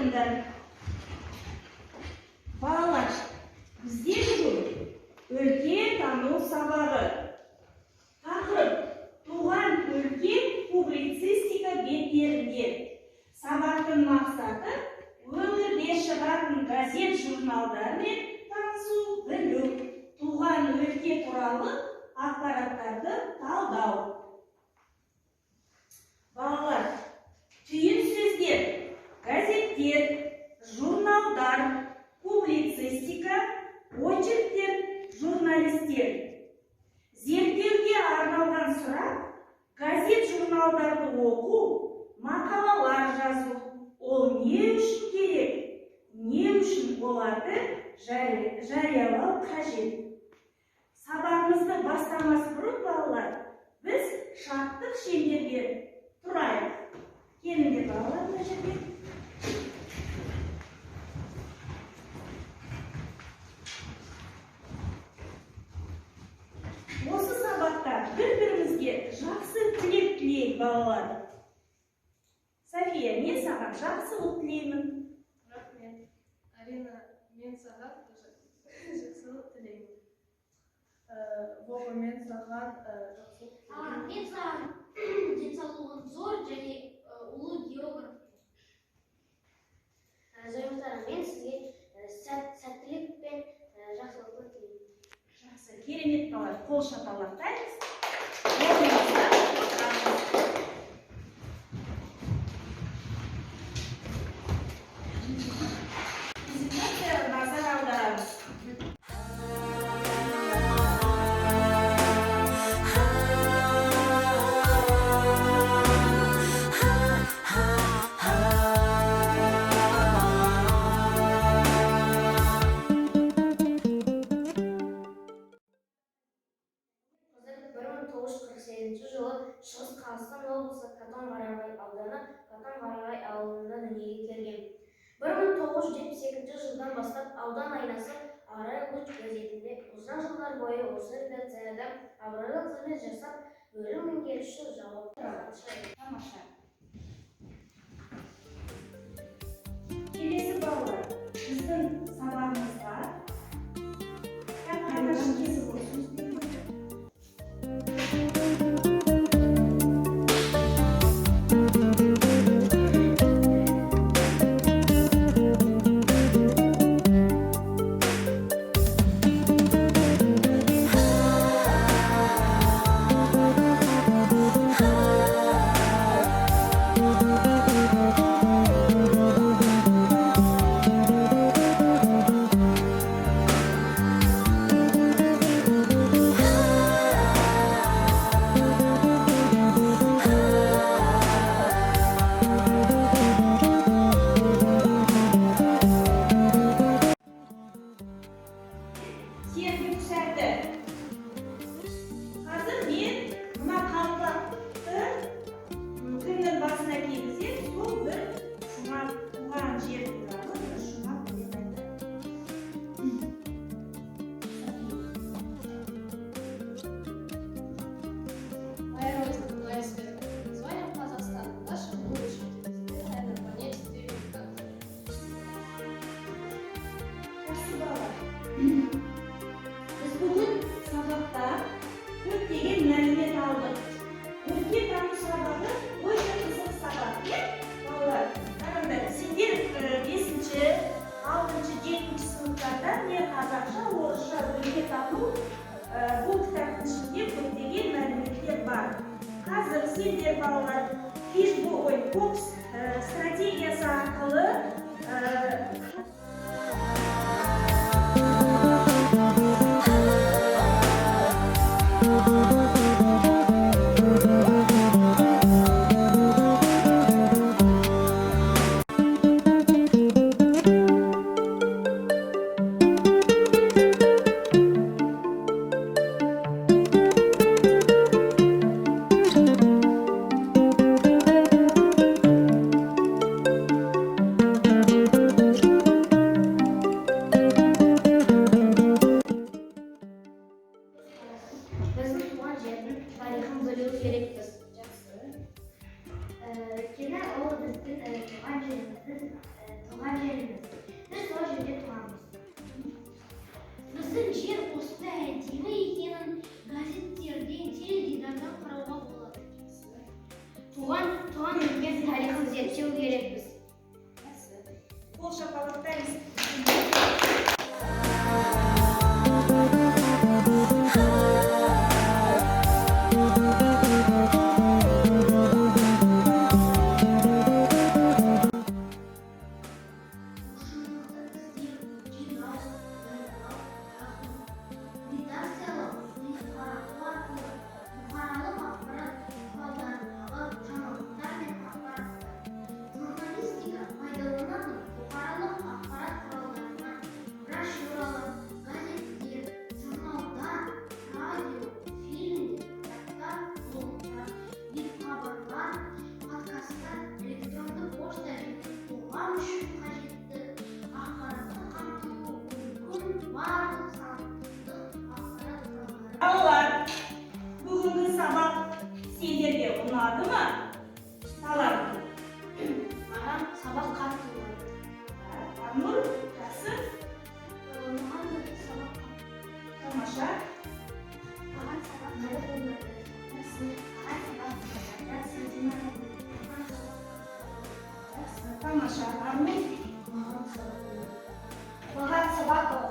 айтыңдар. Балалар, бізде бүгін өлке тану сабағы. Тақырып: туған өлке публицистика беттерінде. Сабақтың мақсаты өңірде шығатын газет журналдармен танысу, білу, туған өлке туралы ақпараттарды талдау. Балалар, түйін сөздер: газеттер, журналдар, публицистика, очерктер, журналистер. Зерттеуге арналған сұрақ: газет журналдарды оқу, мақалалар жазу. Ол не үшін керек? Не үшін оларды жариялау қажет? Сабағымызды бастамас бұрын, балалар, біз шарттық шеңберге тұрайық. Келіңдер, балалар, мына жерге. Осы сабақта бір-бірімізге жақсы тілек тілейік, балалар. София, мен саған жақсылық тілеймін. Рахмет. Арина, мен саған жақсылық тілеймін. Вова, мен саған жақсылық тілеймін. Мен саған денсаулығың зор және ұлы географ. Зайыптарым, мен сізге сәттілік пен жақсылық тілеймін. Жақсы, керемет, балалар. Қол шапалақтаймыз. Презентацияға назар аударамыз. Жылы Шығыс Қазақстан облысы Қатон-Қарағай ауданы Қатон-Қарағай ауылында дүниеге келген. 1972 жылдан бастап аудан айнасы Арай Луч газетінде ұзақ жылдар бойы осы редакцияда абыройлы қызмет жасап, бөлім меңгерушісі жауапты хатшы. Тамаша. Келесі, балалар, біздің сабағымызға қайнашын кесіп отырсыз. Біз бүгін сабақта көптеген мәлімет алдық. Өлке тану сабағы өте қызық сабақ. Балалар, қараңдар, сендер 5-ші, 6-ші, 7-ші сыныптарда не қазақша, орысша өлке тану бұл кітаптың ішінде көптеген мәліметтер бар. Қазір сендер, балалар, Фишбокс стратегиясы арқылы туған жеріміз. Біз сол жерде тұрамыз. Біздің жер осындай әдемі екенін газеттерден, теледидардан қарауға болады. Туған өлке тарихын зерттеу керекпіз. Қол шапалақтаймыз. Балалар, бүгінгі сабақ сендерге ұнады ма? Талап. Маған сабақ қатты ұнады. Арнұр, жақсы. Маған да сабақ қатты. Тамаша. Маған сабақ қатты ұнады. Жақсы. Маған сабақ жақсы ұнады. Тамаша. Арнұр. Маған сабақ